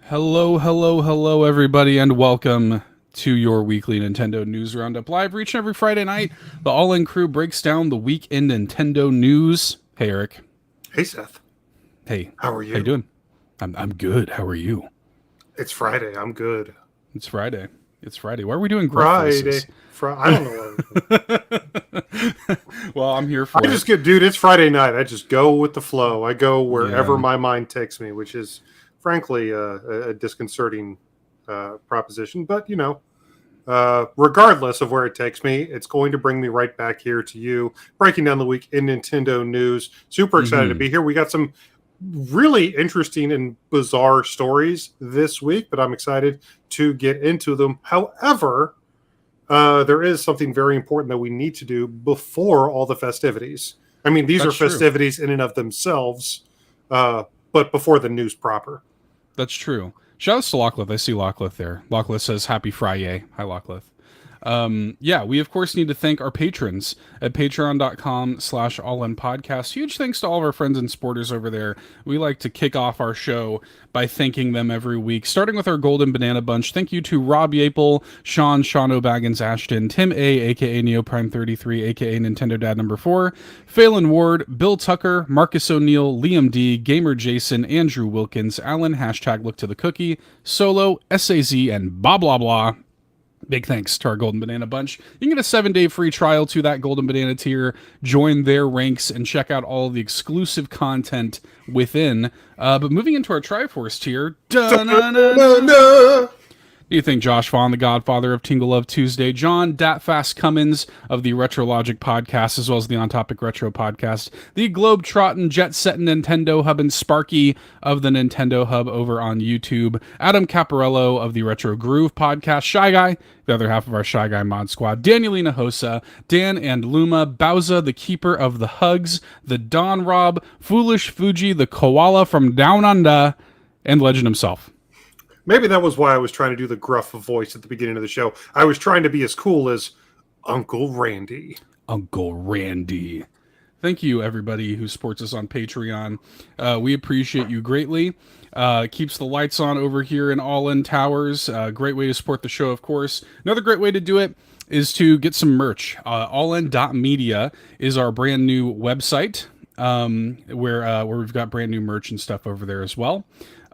Hello, hello, hello, everybody, and welcome to your weekly Nintendo News Roundup live. Each and every Friday night, the All-In crew breaks down the week in Nintendo news. Hey, Eric. Hey, Seth. Hey, How are how you you? doing? I'm good. How are you? It's Friday. I'm good. It's Friday. It's Friday. Why are we doing gruff Friday. voices? I don't know. Well, I'm here I for it. just get, dude, it's Friday night. I just go with the flow. I go wherever Yeah. my mind takes me, which is frankly a disconcerting proposition. But, regardless of where it takes me, it's going to bring me right back here to you, breaking down the week in Nintendo news. Super excited to Mm-hmm. be here. We got some really interesting and bizarre stories this week, but I'm excited to get into them. However, there is something very important that we need to do before all the festivities. I mean, these are That's true. festivities in and of themselves, but before the news proper. That's true. Shout out to Locklith. I see Locklith there. Locklith says happy Friday. Hi, Locklith. Yeah, we of course need to thank our patrons at patreon.com/allinpodcast. Huge thanks to all of our friends and supporters over there. We like to kick off our show by thanking them every week, starting with our Golden Banana Bunch. Thank you to Rob Yapel, Sean O'Baggins Ashton, Tim A, aka NeoPrime33, aka Nintendo Dad number 4, Phelan Ward, Bill Tucker, Marcus O'Neill, Liam D, Gamer Jason, Andrew Wilkins, Alan, #Look to the Cookie, Solo, SAZ, and blah blah blah. Big thanks to our Golden Banana Bunch. You can get a 7-day free trial to that Golden Banana tier, join their ranks, and check out all the exclusive content within. But moving into our Triforce tier, do you think Josh Vaughn, the godfather of Tingle Love Tuesday, John Datfast Cummins of the Retro Logic podcast, as well as the On Topic Retro podcast, the Globe-Trottin' Jet-Settin' Nintendo Hub and Sparky of the Nintendo Hub over on YouTube, Adam Caparello of the Retro Groove podcast, Shy Guy, the other half of our Shy Guy mod squad, Danielina Hosa, Dan and Luma, Bowza, the Keeper of the Hugs, the Don Rob, Foolish Fuji, the Koala from Down Under, and Legend himself. Maybe that was why I was trying to do the gruff voice at the beginning of the show. I was trying to be as cool as Uncle Randy. Uncle Randy. Thank you, everybody who supports us on Patreon. We appreciate you greatly. Keeps the lights on over here in All In Towers. Great way to support the show, of course. Another great way to do it is to get some merch. Allin.media is our brand new website where we've got brand new merch and stuff over there as well.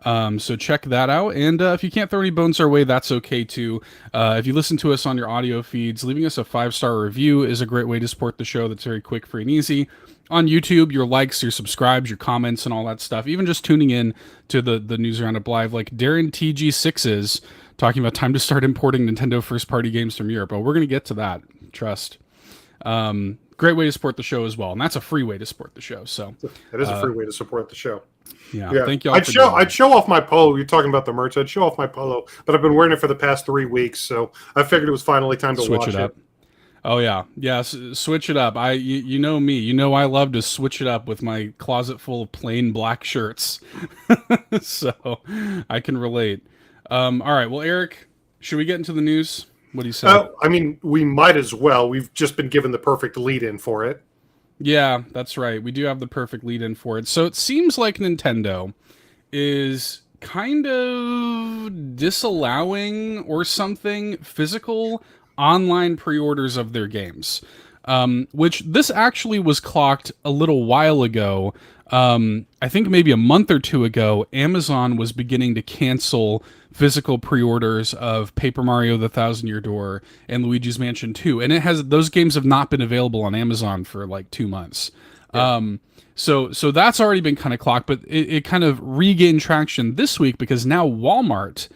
So check that out. And if you can't throw any bones our way, that's okay too. If you listen to us on your audio feeds, leaving us a 5-star review is a great way to support the show. That's very quick, free, and easy. On YouTube, your likes, your subscribes, your comments, and all that stuff. Even just tuning in to the News Roundup Live, like Darren TG6 is talking about time to start importing Nintendo first-party games from Europe. But we're going to get to that. Trust. Great way to support the show as well. And that's a free way to support the show. So that is a free way to support the show. Yeah, thank y'all. I'd show off my polo. You're talking about the merch. I'd show off my polo, but I've been wearing it for the past 3 weeks, so I figured it was finally time to switch wash it up. Oh yeah, switch it up. You know me. You know I love to switch it up with my closet full of plain black shirts, so I can relate. All right, well, Eric, should we get into the news? What do you say? I mean, we might as well. We've just been given the perfect lead-in for it. Yeah, that's right. We do have the perfect lead-in for it. So it seems like Nintendo is kind of disallowing or something physical online pre-orders of their games, which this actually was clocked a little while ago. I think maybe a month or two ago, Amazon was beginning to cancel physical pre-orders of Paper Mario: The Thousand Year Door and Luigi's Mansion 2, and those games have not been available on Amazon for like 2 months. Yeah. So that's already been kind of clocked, but it kind of regained traction this week because now Walmart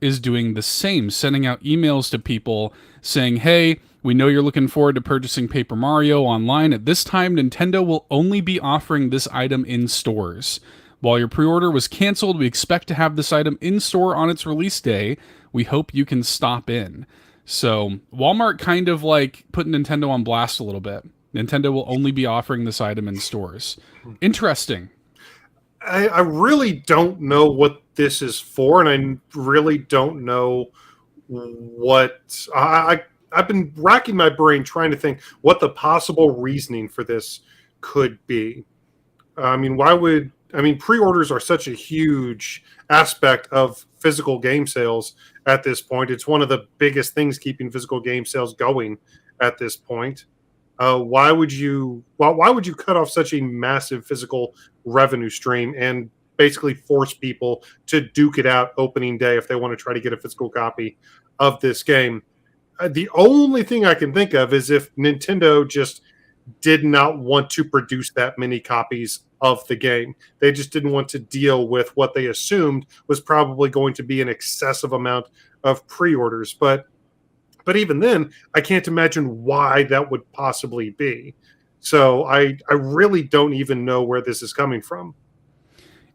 is doing the same, sending out emails to people saying, hey, we know you're looking forward to purchasing Paper Mario online. At this time, Nintendo will only be offering this item in stores. While your pre-order was canceled, we expect to have this item in store on its release day. We hope you can stop in. So Walmart kind of like put Nintendo on blast a little bit. Nintendo will only be offering this item in stores. Interesting. I really don't know what this is for, and I really don't know what... I've been racking my brain trying to think what the possible reasoning for this could be. I mean, why would... I mean, pre-orders are such a huge aspect of physical game sales at this point. It's one of the biggest things keeping physical game sales going at this point. Why would you cut off such a massive physical revenue stream and basically force people to duke it out opening day if they want to try to get a physical copy of this game? The only thing I can think of is if Nintendo just did not want to produce that many copies of the game. They just didn't want to deal with what they assumed was probably going to be an excessive amount of pre-orders. But even then, I can't imagine why that would possibly be. So I really don't even know where this is coming from.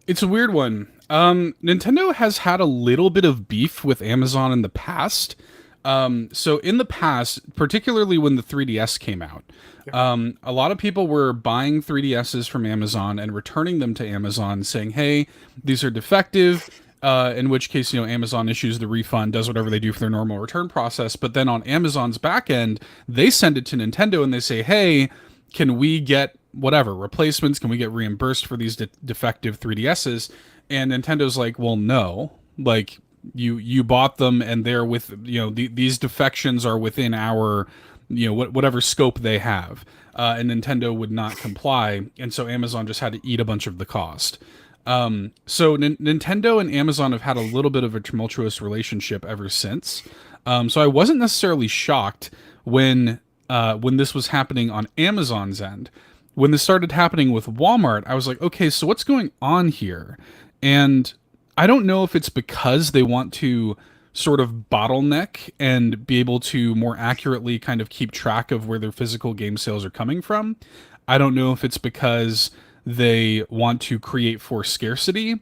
It's a weird one. Nintendo has had a little bit of beef with Amazon in the past. So in the past, particularly when the 3DS came out, a lot of people were buying 3DSs from Amazon and returning them to Amazon saying, hey, these are defective. In which case, Amazon issues the refund, does whatever they do for their normal return process. But then on Amazon's back end, they send it to Nintendo and they say, hey, can we get whatever replacements? Can we get reimbursed for these defective 3DSs? And Nintendo's like, well, no, like you bought them and they're with, these defections are within our, whatever scope they have. And Nintendo would not comply. And so Amazon just had to eat a bunch of the cost. So Nintendo and Amazon have had a little bit of a tumultuous relationship ever since. So I wasn't necessarily shocked when this was happening on Amazon's end. When this started happening with Walmart, I was like, okay, so what's going on here? And I don't know if it's because they want to sort of bottleneck and be able to more accurately kind of keep track of where their physical game sales are coming from. I don't know if it's because they want to create forced scarcity.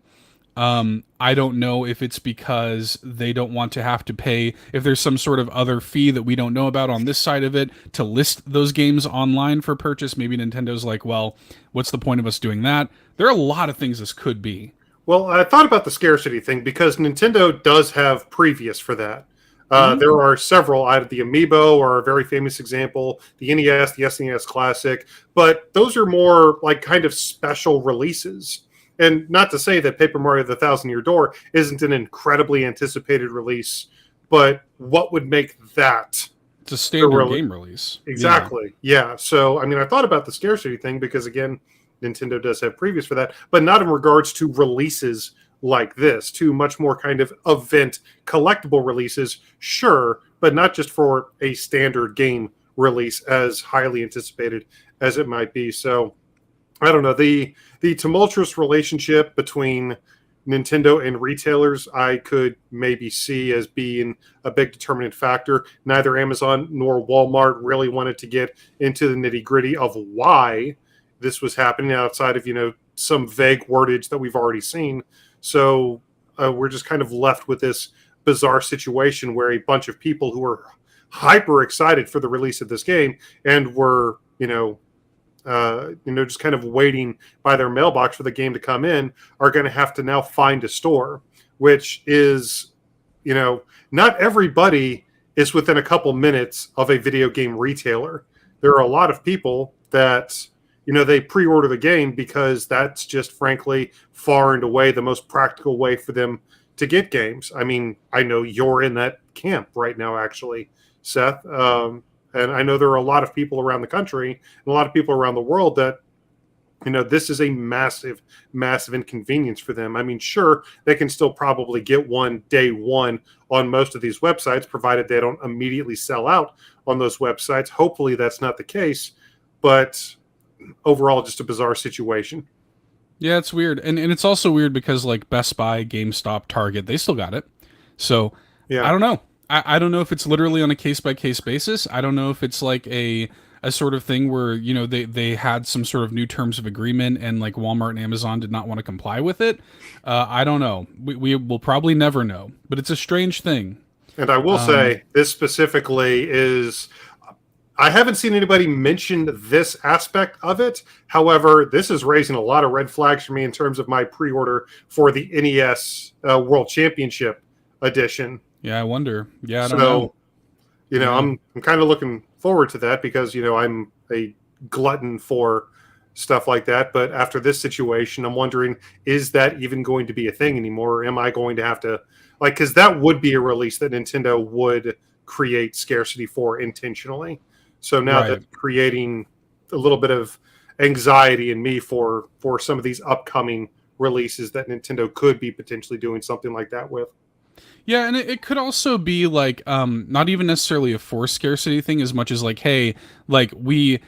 I don't know if it's because they don't want to have to pay, if there's some sort of other fee that we don't know about on this side of it to list those games online for purchase. Maybe Nintendo's like, well, what's the point of us doing that? There are a lot of things this could be. Well, I thought about the scarcity thing because Nintendo does have previous for that. There are several. Out of the Amiibo are a very famous example, the NES, the SNES Classic, but those are more like kind of special releases. And not to say that Paper Mario: The Thousand Year Door isn't an incredibly anticipated release, but what would make that? It's a standard game release. Exactly. Yeah. So, I mean, I thought about the scarcity thing because, again, Nintendo does have previous for that, but not in regards to releases like this, to much more kind of event collectible releases, sure, but not just for a standard game release as highly anticipated as it might be. So I don't know, the tumultuous relationship between Nintendo and retailers I could maybe see as being a big determinant factor. Neither Amazon nor Walmart really wanted to get into the nitty-gritty of why this was happening outside of, some vague wordage that we've already seen. So we're just kind of left with this bizarre situation where a bunch of people who were hyper excited for the release of this game and were, just kind of waiting by their mailbox for the game to come in are going to have to now find a store, which is, not everybody is within a couple minutes of a video game retailer. There are a lot of people that, they pre-order the game because that's just frankly far and away the most practical way for them to get games. I mean, I know you're in that camp right now, actually, Seth. And I know there are a lot of people around the country and a lot of people around the world that, this is a massive, massive inconvenience for them. I mean, sure, they can still probably get one day one on most of these websites, provided they don't immediately sell out on those websites. Hopefully that's not the case, but overall just a bizarre situation. Yeah, it's weird. And it's also weird because like Best Buy, GameStop, Target, they still got it. So Yeah. I don't know. I don't know if it's literally on a case by case basis. I don't know if it's like a sort of thing where, they had some sort of new terms of agreement and like Walmart and Amazon did not want to comply with it. I don't know. We will probably never know, but it's a strange thing. And I will say this specifically is, I haven't seen anybody mention this aspect of it. However, this is raising a lot of red flags for me in terms of my pre-order for the NES World Championship edition. Yeah, I wonder. Yeah, I don't know. I'm kind of looking forward to that because, I'm a glutton for stuff like that. But after this situation, I'm wondering, is that even going to be a thing anymore? Or am I going to have to, like, because that would be a release that Nintendo would create scarcity for intentionally. So now Right. that's creating a little bit of anxiety in me for some of these upcoming releases that Nintendo could be potentially doing something like that with. Yeah, and it could also be like not even necessarily a forced scarcity thing as much as like, hey, like we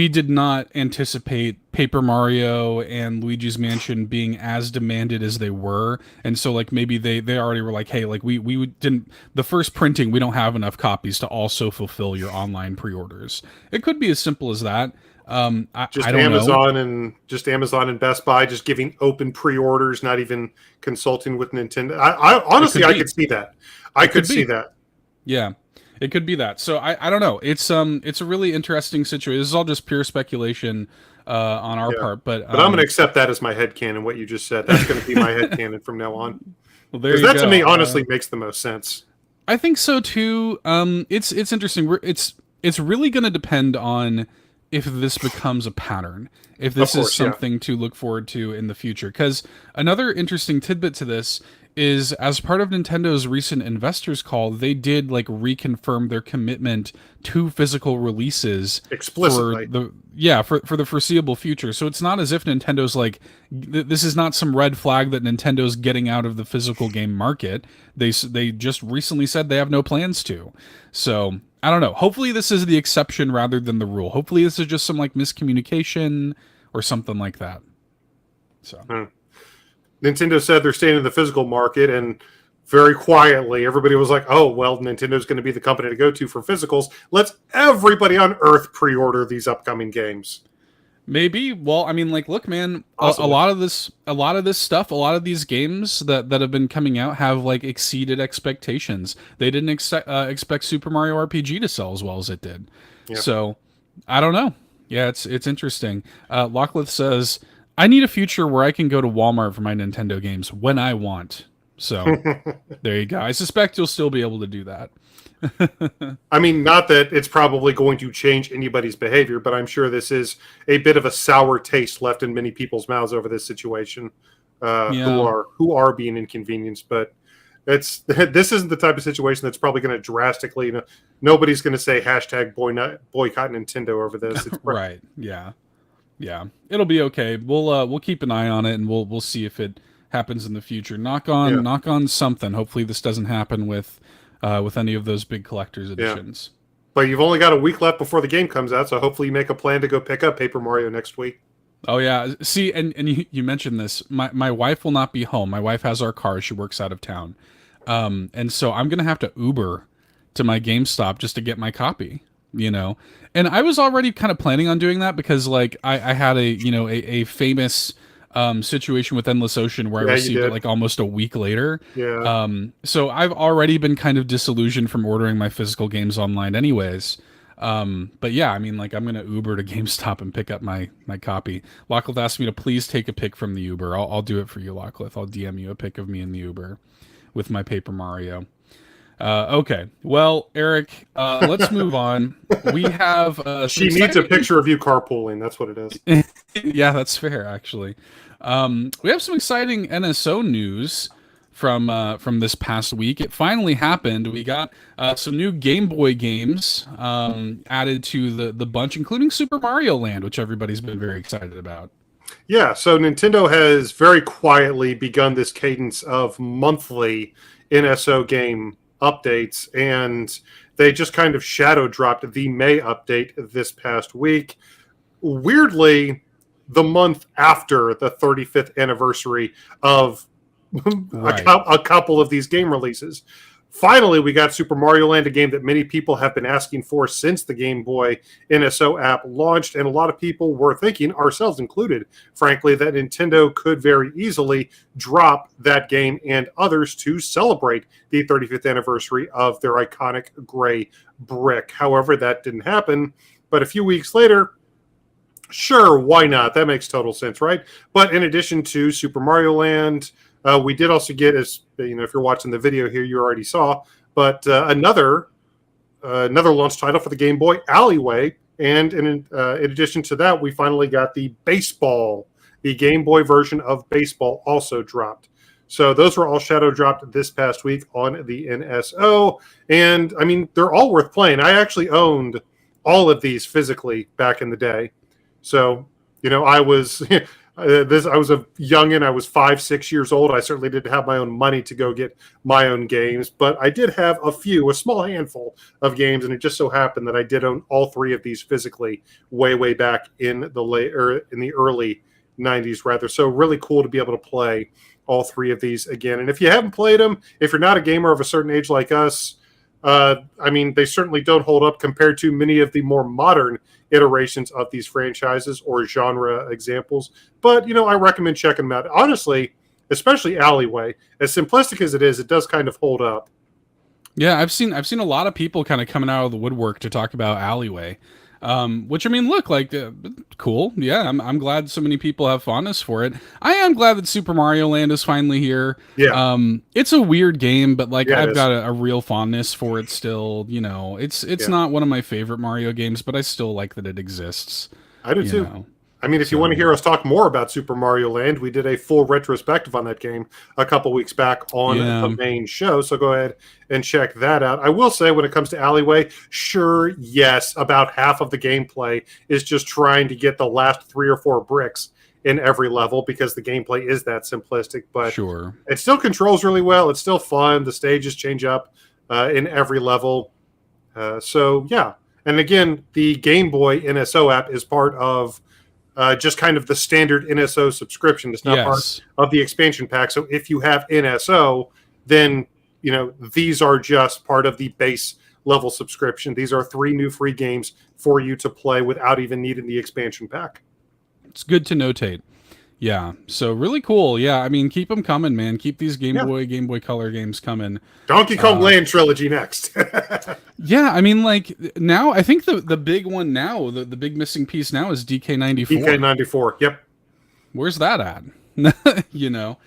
did not anticipate Paper Mario and Luigi's Mansion being as demanded as they were, and so like maybe they already were like, hey, like we didn't, the first printing, we don't have enough copies to also fulfill your online pre-orders. It could be as simple as that. I don't know. Just Amazon and Best Buy just giving open pre-orders, not even consulting with Nintendo. I It honestly could I be. could see that. I It could could see be. that. Yeah, it could be that. So I don't know. It's a really interesting situation. This is all just pure speculation on our Yeah. part, but But I'm going to accept that as my headcanon, what you just said. That's going to be my headcanon from now on. well, there Because you that to go. me honestly makes the most sense. I think so too. It's interesting. It's really going to depend on if this becomes a pattern, if Of this is course, yeah. something to look forward to in the future. Because another interesting tidbit to this is, as part of Nintendo's recent investors call, they did like reconfirm their commitment to physical releases for Explicitly. for the foreseeable future. So it's not as if Nintendo's like this is not some red flag that Nintendo's getting out of the physical game market. They just recently said they have no plans to. So I don't know. Hopefully this is the exception rather than the rule. Hopefully this is just some like miscommunication or something like that. So Hmm. Nintendo said they're staying in the physical market, and very quietly, everybody was like, "Oh, well, Nintendo's going to be the company to go to for physicals. Let's everybody on Earth pre-order these upcoming games." maybe. Well, I mean, like, look, man, Possibly. a lot of this stuff, a lot of these games that have been coming out have like exceeded expectations. They didn't expect Super Mario RPG to sell as well as it did. Yeah. So I don't know. Yeah, it's interesting. Locklith says, "I need a future where I can go to Walmart for my Nintendo games when I want." So there you go. I suspect you'll still be able to do that. I mean, not that it's probably going to change anybody's behavior, but I'm sure this is a bit of a sour taste left in many people's mouths over this situation, Yeah. who are being inconvenienced. But it's this isn't the type of situation that's probably going to drastically. Nobody's going to say hashtag boycott Nintendo over this. Right. Yeah. Yeah. It'll be okay. We'll keep an eye on it and we'll see if it happens in the future. Yeah, Knock on something. Hopefully this doesn't happen with any of those big collector's yeah. editions. But you've only got a week left before the game comes out, so hopefully you make a plan to go pick up Paper Mario next week. Oh yeah. See, and you mentioned this. My wife will not be home. My wife has our car. She works out of town. And so I'm gonna have to Uber to my GameStop just to get my copy, you know. And I was already kind of planning on doing that because like I had a famous situation with Endless Ocean where I Yeah, you received it did. like almost a week later. Yeah. So I've already been kind of disillusioned from ordering my physical games online anyways. But yeah, I mean, like I'm gonna Uber to GameStop and pick up my copy. Locklith asked me to please take a pic from the Uber. I'll do it for you, Locklith. I'll DM you a pic of me in the Uber with my Paper Mario. Okay, well, Eric, let's move on. We have some She needs a exciting. picture of you carpooling. That's what it is. Yeah, that's fair, actually. We have some exciting NSO news from this past week. It finally happened. We got some new Game Boy games added to the bunch, including Super Mario Land, which everybody's been very excited about. Yeah, so Nintendo has very quietly begun this cadence of monthly NSO game updates, and they just kind of shadow dropped the May update this past week. Weirdly, the month after the 35th anniversary of Right. a couple of these game releases. Finally, we got Super Mario Land, a game that many people have been asking for since the Game Boy NSO app launched, and a lot of people were thinking, ourselves included, frankly, that Nintendo could very easily drop that game and others to celebrate the 35th anniversary of their iconic gray brick. However, that didn't happen, but a few weeks later, sure, why not? That makes total sense, right? But in addition to Super Mario Land, we did also get, as you know, if you're watching the video here, you already saw, but another launch title for the Game Boy, Alleyway, And in addition to that, we finally got the baseball. The Game Boy version of baseball also dropped. So those were all shadow dropped this past week on the NSO. And I mean, they're all worth playing. I actually owned all of these physically back in the day. So, I was I was a youngin. I was 5, 6 years old. I certainly didn't have my own money to go get my own games, but I did have a small handful of games, and it just so happened that I did own all three of these physically way back in the early 90s, rather. So really cool to be able to play all three of these again. And if you haven't played them, if you're not a gamer of a certain age like us, I mean, they certainly don't hold up compared to many of the more modern iterations of these franchises or genre examples. But, I recommend checking them out. Honestly, especially Alleyway, as simplistic as it is, it does kind of hold up. Yeah, I've seen a lot of people kind of coming out of the woodwork to talk about Alleyway. Which I mean, look, like cool. Yeah, I'm glad so many people have fondness for it. I am glad that Super Mario Land is finally here. Yeah. It's a weird game, but like Yeah, it I've is. got a real fondness for it still. It's Yeah. not one of my favorite Mario games, but I still like that it exists. I do You too. know, I mean, if you want to so hear us talk more about Super Mario Land, we did a full retrospective on that game a couple weeks back on yeah, the main show. So go ahead and check that out. I will say, when it comes to Alleyway, sure, yes, about half of the gameplay is just trying to get the last 3 or 4 bricks in every level because the gameplay is that simplistic. But sure. it still controls really well. It's still fun. The stages change up in every level. So, yeah. And again, the Game Boy NSO app is part of just kind of the standard NSO subscription. It's not part Yes. of the expansion pack. So if you have NSO, then these are just part of the base level subscription. These are 3 new free games for you to play without even needing the expansion pack. It's good to notate. Yeah. So really cool. Yeah. I mean, keep them coming, man. Keep these Yeah. Game Boy Color games coming. Donkey Kong Land trilogy next. Yeah, I mean, like now, I think the big one now, the big missing piece now is DK94. DK94. Yep. Where's that at? you know.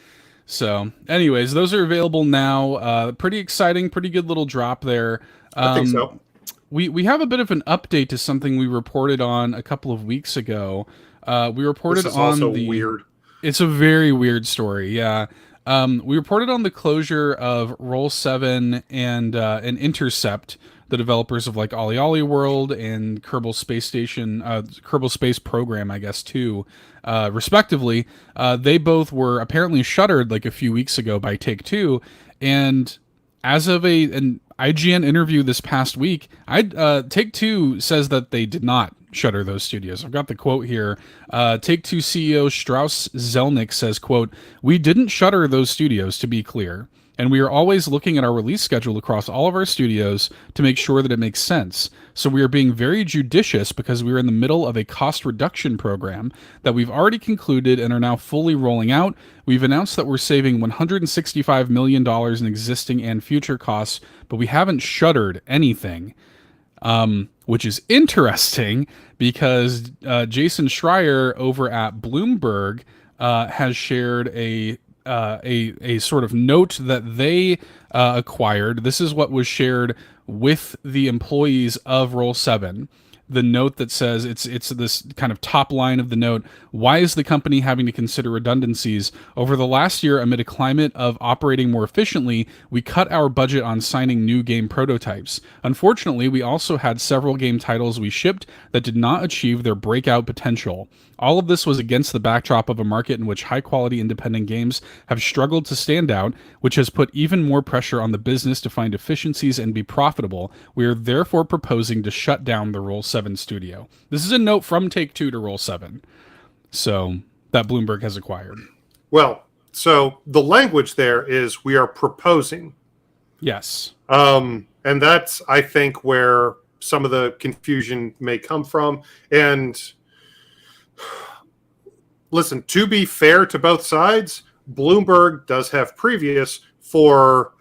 So, anyways, those are available now. Pretty exciting, pretty good little drop there. I think so. We have a bit of an update to something we reported on a couple of weeks ago. We reported This is on also the. weird. It's a very weird story. Yeah. We reported on the closure of Roll7 and Intercept, the developers of like Ollie World and Kerbal Space Station, Kerbal Space Program, I guess, too, respectively. They both were apparently shuttered like a few weeks ago by Take-Two, and as of an IGN interview this past week, Take-Two says that they did not shutter those studios. I've got the quote here. Take-Two CEO Strauss Zelnick says, quote, "We didn't shutter those studios, to be clear. And we are always looking at our release schedule across all of our studios to make sure that it makes sense. So we are being very judicious because we are in the middle of a cost reduction program that we've already concluded and are now fully rolling out. We've announced that we're saving $165 million in existing and future costs, but we haven't shuttered anything." Which is interesting because Jason Schreier over at Bloomberg has shared a sort of note that they acquired. This is what was shared with the employees of Roll7. The note that says it's this kind of top line of the note. Why is the company having to consider redundancies? Over the last year, amid a climate of operating more efficiently, we cut our budget on signing new game prototypes. Unfortunately, we also had several game titles we shipped that did not achieve their breakout potential. All of this was against the backdrop of a market in which high-quality independent games have struggled to stand out, which has put even more pressure on the business to find efficiencies and be profitable. We are therefore proposing to shut down the Roll7 studio. This is a note from Take-Two to Roll7, so that Bloomberg has acquired. Well, so the language there is we are proposing. Yes. And that's, I think, where some of the confusion may come from. And listen, to be fair to both sides, Bloomberg does have previous for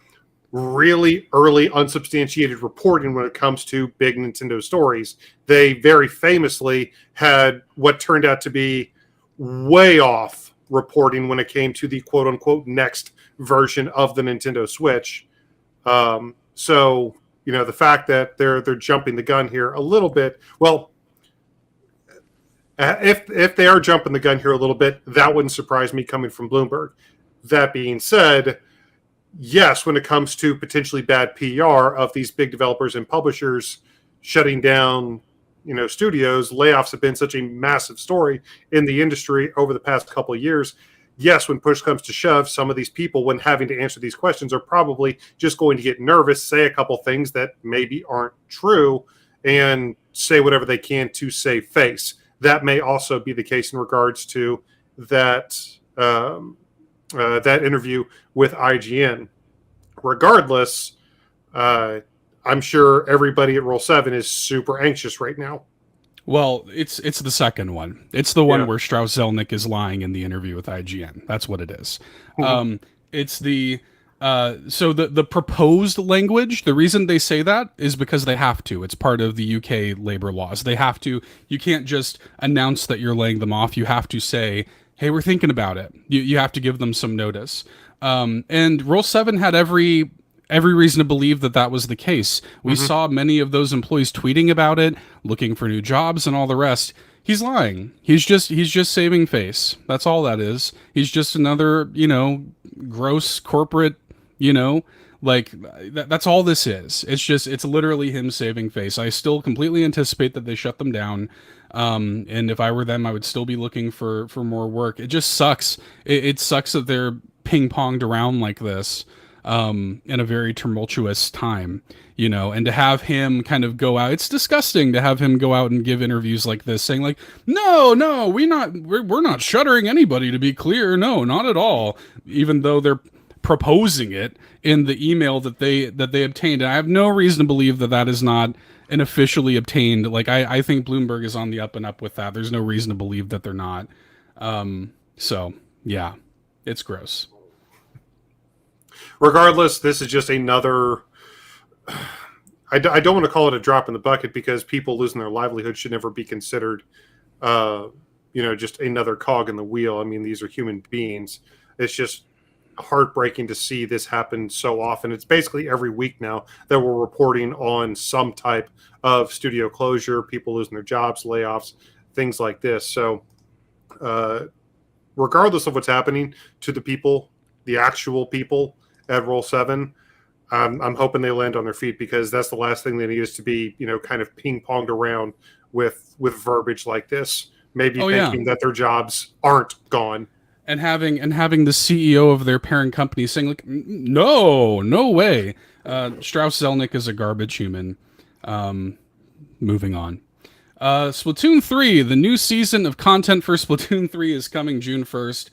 really early unsubstantiated reporting when it comes to big Nintendo stories. They very famously had what turned out to be way off reporting when it came to the quote unquote next version of the Nintendo Switch. So, the fact that they're jumping the gun here a little bit, well, If they are jumping the gun here a little bit, that wouldn't surprise me coming from Bloomberg. That being said, yes, when it comes to potentially bad PR of these big developers and publishers shutting down, studios, layoffs have been such a massive story in the industry over the past couple of years. Yes, when push comes to shove, some of these people, when having to answer these questions, are probably just going to get nervous, say a couple things that maybe aren't true, and say whatever they can to save face. That may also be the case in regards to that that interview with IGN. Regardless, I'm sure everybody at Roll 7 is super anxious right now. Well, it's the second one. It's the one where Strauss Zelnick is lying in the interview with IGN. That's what it is. It's the so the proposed language. The reason they say that is because they have to. It's part of the UK labor laws. They have to. You can't just announce that you're laying them off. You have to say, "Hey, we're thinking about it." You have to give them some notice. And Roll 7 had every reason to believe that that was the case. We saw many of those employees tweeting about it, looking for new jobs and all the rest. He's lying. He's just saving face. That's all that is. He's just another, gross corporate, that's all this is. It's literally him saving face. I still completely anticipate that they shut them down. And if I were them, I would still be looking for more work. It just sucks. It sucks that they're ping-ponged around like this. In a very tumultuous time, and to have him kind of go out, it's disgusting to have him go out and give interviews like this saying like, no, we're not shuttering anybody, to be clear. No, not at all. Even though they're proposing it in the email that they obtained. And I have no reason to believe that that is not an officially obtained. Like, I think Bloomberg is on the up and up with that. There's no reason to believe that they're not. So yeah, it's gross. Regardless, this is just another. I don't want to call it a drop in the bucket because people losing their livelihood should never be considered, just another cog in the wheel. I mean, these are human beings. It's just heartbreaking to see this happen so often. It's basically every week now that we're reporting on some type of studio closure, people losing their jobs, layoffs, things like this. So, regardless of what's happening to the people, the actual people at Roll 7, I'm hoping they land on their feet because that's the last thing they need is to be, kind of ping-ponged around with verbiage like this. Maybe thinking that their jobs aren't gone. And having the CEO of their parent company saying like, no way. Strauss Zelnick is a garbage human. Moving on. Splatoon 3, the new season of content for Splatoon 3 is coming June 1st.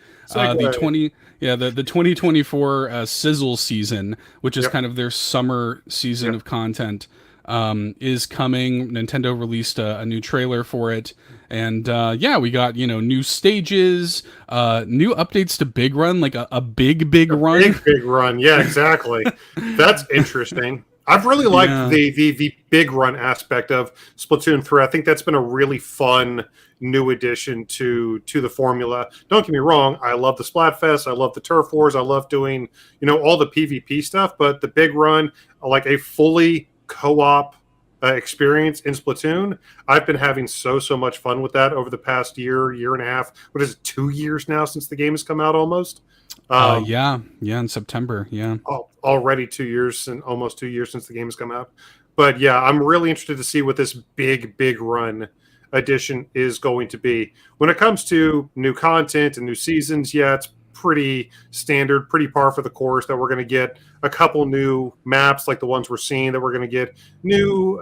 The 2024 Sizzle season, which is kind of their summer season of content, is coming. Nintendo released a new trailer for it. And we got, new stages, new updates to Big Run, like a big run. Big run. Yeah, exactly. That's interesting. I've really liked the big run aspect of Splatoon 3. I think that's been a really fun new addition to the formula. Don't get me wrong, I love the Splatfest, I love the Turf Wars, I love doing, all the PvP stuff, but the big run, like a fully co-op experience in Splatoon, I've been having so much fun with that over the past year and a half. What is it, 2 years now since the game has come out almost? In September. Yeah. Already 2 years and almost 2 years since the game has come out. But yeah, I'm really interested to see what this big run edition is going to be. When it comes to new content and new seasons, it's pretty standard, pretty par for the course that we're going to get a couple new maps like the ones we're seeing, that we're going to get new,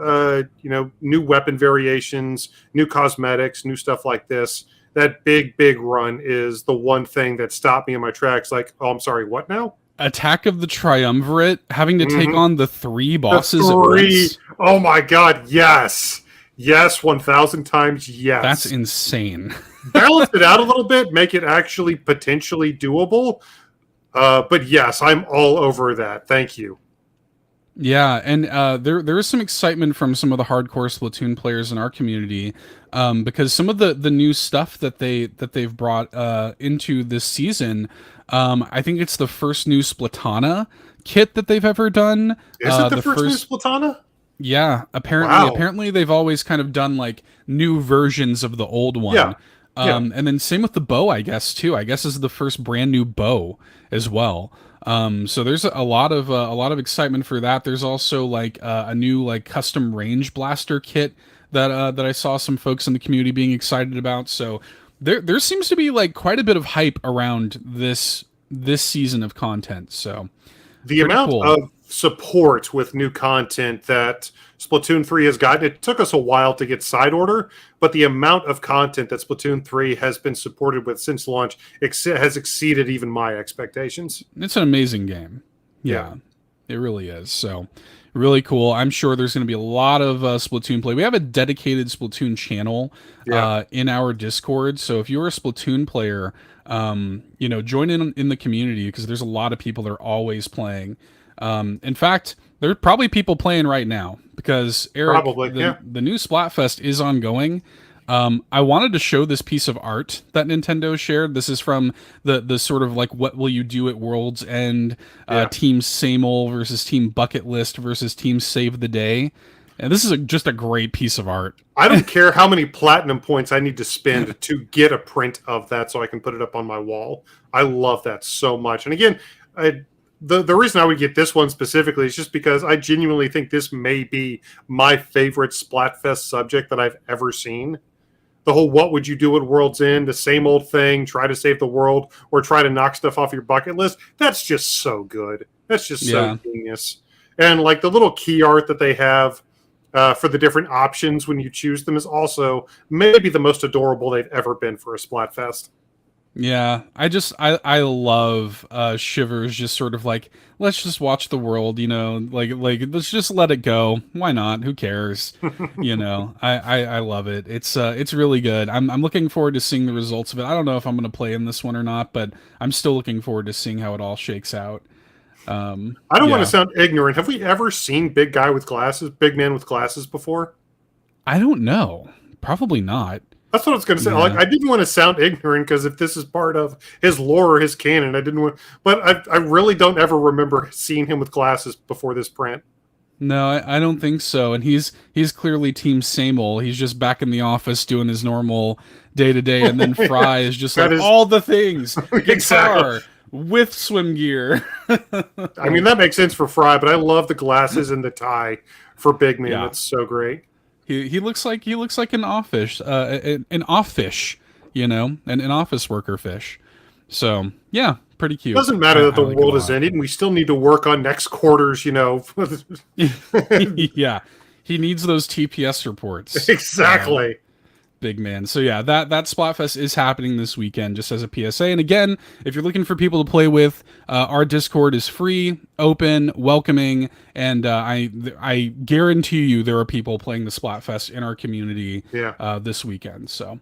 new weapon variations, new cosmetics, new stuff like this. That big run is the one thing that stopped me in my tracks. Like, oh, I'm sorry, what now? Attack of the Triumvirate, having to take on the 3 bosses at once. Oh my god, yes. Yes, 1,000 times yes. That's insane. Balance it out a little bit, make it actually potentially doable. But yes, I'm all over that. Thank you. Yeah, and there is some excitement from some of the hardcore Splatoon players in our community, because some of the new stuff that they've brought into this season, I think it's the first new Splatana kit that they've ever done. Is it the first new Splatana? Yeah, the first new Splatana. Yeah, Wow. apparently they've always kind of done like new versions of the old Yeah. one. Yeah. And then same with the bow, I guess too. I guess this is the first brand new bow as well. So there's a lot of excitement for that. There's also like a new like custom range blaster kit that I saw some folks in the community being excited about. So there seems to be like quite a bit of hype around this season of content. So The pretty amount cool. of support with new content that Splatoon 3 has gotten, it took us a while to get side order, but the amount of content that Splatoon 3 has been supported with since launch has exceeded even my expectations. It's an amazing game. Yeah. Yeah, it really is. So, really cool. I'm sure there's going to be a lot of Splatoon play. We have a dedicated Splatoon channel Yeah. in our Discord. So, if you're a Splatoon player, join in the community because there's a lot of people that are always playing. In fact, there are probably people playing right now because Eric, Probably. Yeah. the new Splatfest is ongoing. I wanted to show this piece of art that Nintendo shared. This is from the sort of like what will you do at World's End, Yeah. Team Samel versus Team Bucket List versus Team Save the Day, and this is just a great piece of art. I don't care how many platinum points I need to spend to get a print of that so I can put it up on my wall. I love that so much. And again, the reason I would get this one specifically is just because I genuinely think this may be my favorite Splatfest subject that I've ever seen. The whole what would you do at World's End, the same old thing, try to save the world or try to knock stuff off your bucket list. That's just so good. That's just so Yeah, genius. And like the little key art that they have for the different options when you choose them is also maybe the most adorable they've ever been for a Splatfest. yeah. I love Shivers just sort of like let's just watch the world, like let's just let it go. Why not? Who cares? I love it. It's really good. I'm looking forward to seeing the results of it. I don't know if I'm gonna play in this one or not, but I'm still looking forward to seeing how it all shakes out. I don't want to Yeah. sound ignorant. Have we ever seen big man with glasses before? I don't know. Probably not. That's what I was going to say. Like, Yeah. I didn't want to sound ignorant because if this is part of his lore or his canon, I didn't want. But I really don't ever remember seeing him with glasses before this print. No, I don't think so. And he's clearly Team Samel. He's just back in the office doing his normal day to day, and then Yeah, Fry is just that like is all the things, exactly. guitar with swim gear. I mean, that makes sense for Fry, but I love the glasses and the tie for Big Man. Yeah, That's so great. he looks like an office, an off fish, an office worker fish. So yeah, pretty cute. Doesn't matter that I the like it a world is lot. ending. We still need to work on next quarter's. Yeah, he needs those TPS reports. Exactly. Big man. So yeah, that Splatfest is happening this weekend, just as a PSA. And again, if you're looking for people to play with, our Discord is free, open, welcoming, and I guarantee you there are people playing the Splatfest in our community Yeah. this weekend. So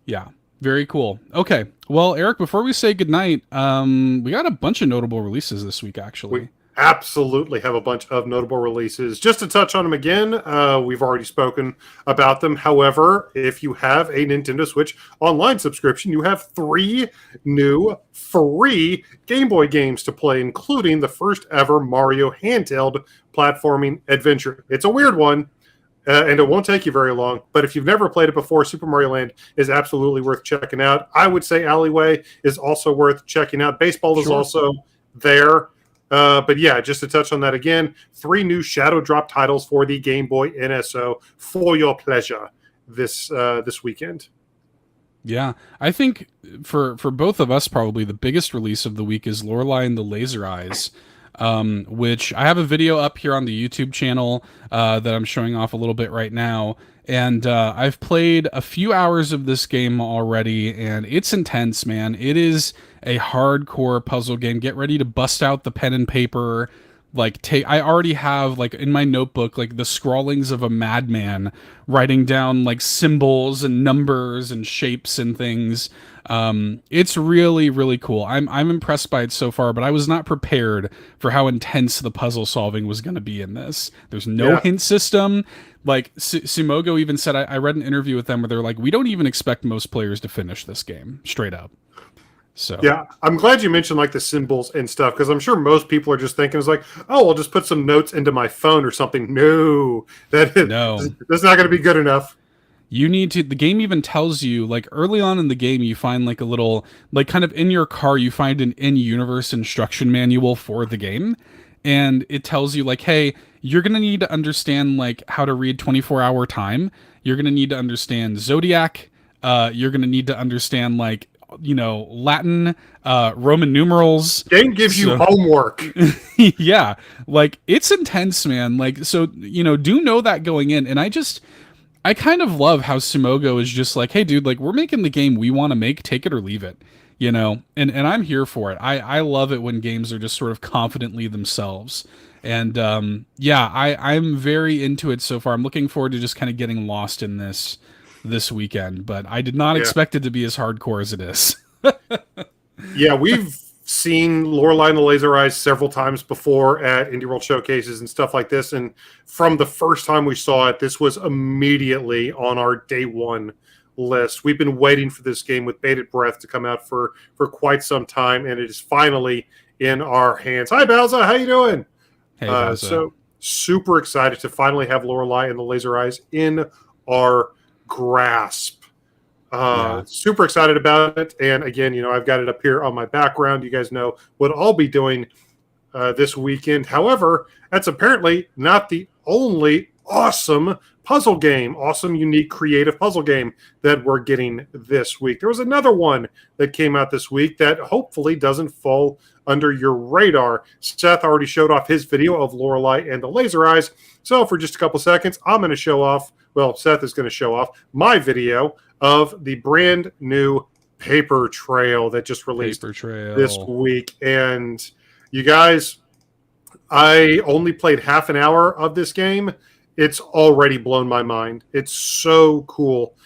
yeah, very cool. Okay, well, Eric, before we say goodnight, we got a bunch of notable releases this week, We actually. absolutely have a bunch of notable releases. Just to touch on them again, we've already spoken about them. However, if you have a Nintendo Switch online subscription, you have 3 new free Game Boy games to play, including the first ever Mario handheld platforming adventure. It's a weird one. And it won't take you very long. But if you've never played it before, Super Mario Land is absolutely worth checking out. I would say Alleyway is also worth checking out. Baseball is Sure. also there. But yeah, just to touch on that again, 3 new Shadow Drop titles for the Game Boy NSO for your pleasure this weekend. Yeah, I think for both of us, probably the biggest release of the week is Lorelei and the Laser Eyes, which I have a video up here on the YouTube channel that I'm showing off a little bit right now. And I've played a few hours of this game already, and it's intense, man. It is a hardcore puzzle game. Get ready to bust out the pen and paper. Like, I already have like in my notebook like the scrawlings of a madman writing down like symbols and numbers and shapes and things. It's really really cool. I'm impressed by it so far, but I was not prepared for how intense the puzzle solving was going to be in this. There's no Yeah. hint system. Like Sumogo even said, I read an interview with them where they're like, we don't even expect most players to finish this game straight up. So Yeah, I'm glad you mentioned like the symbols and stuff because I'm sure most people are just thinking it's like, oh, I'll just put some notes into my phone or something. No, no, that's not going to be good enough. you need to. The game even tells you, like early on in the game, you find like a little, like kind of in your car, you find an in-universe instruction manual for the game, and it tells you like, hey, you're gonna need to understand like how to read 24-hour time. You're gonna need to understand zodiac. You're gonna need to understand like Latin, Roman numerals. Game gives you So homework. yeah, like it's intense, man. Like so, do know that going in, and I kind of love how Sumogo is just like, hey, dude, like we're making the game we want to make, take it or leave it, and I'm here for it. I love it when games are just sort of confidently themselves, and yeah, I'm very into it so far. I'm looking forward to just kind of getting lost in this weekend, but I did not Yeah. expect it to be as hardcore as it is. Yeah, we've seen Lorelei and the Laser Eyes several times before at Indie World showcases and stuff like this. And from the first time we saw it, this was immediately on our day one list. We've been waiting for this game with bated breath to come out for quite some time, and it is finally in our hands. Hi, Bowser, how you doing? Hey, Bowser. So super excited to finally have Lorelei and the Laser Eyes in our grasp. Yeah. Super excited about it. And again, I've got it up here on my background. You guys know what I'll be doing this weekend. However, that's apparently not the only awesome puzzle game, awesome, unique, creative puzzle game that we're getting this week. There was another one that came out this week that hopefully doesn't fall under your radar. Seth already showed off his video of Lorelei and the Laser Eyes. So for just a couple seconds, I'm going to show off, well, Seth is going to show off my video of the brand new Paper Trail that just released Paper Trail this week. And you guys, I only played half an hour of this game. It's already blown my mind. It's so cool.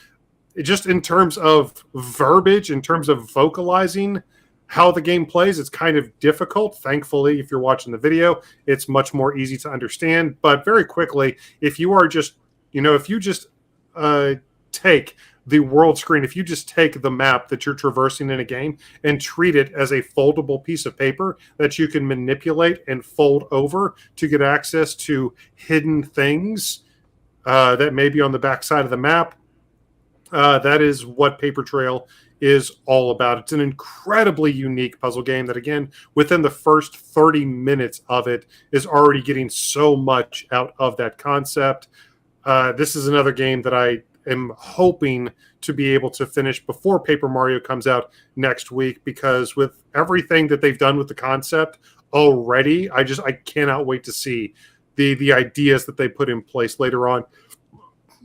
Just in terms of verbiage, in terms of vocalizing how the game plays, it's kind of difficult. Thankfully, if you're watching the video, it's much more easy to understand. But very quickly, if you are just, if you just take the world screen, if you just take the map that you're traversing in a game and treat it as a foldable piece of paper that you can manipulate and fold over to get access to hidden things that may be on the back side of the map, that is what Paper Trail is all about. It's an incredibly unique puzzle game that, again, within the first 30 minutes of it is already getting so much out of that concept. This is another game that I am hoping to be able to finish before Paper Mario comes out next week, because with everything that they've done with the concept already, I cannot wait to see the ideas that they put in place later on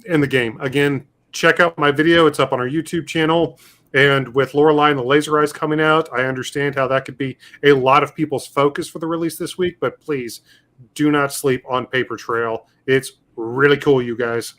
in the game. Again, check out my video. It's up on our YouTube channel. And with Lorelei and the Laser Eyes coming out, I understand how that could be a lot of people's focus for the release this week, but please do not sleep on Paper Trail. It's really cool, you guys.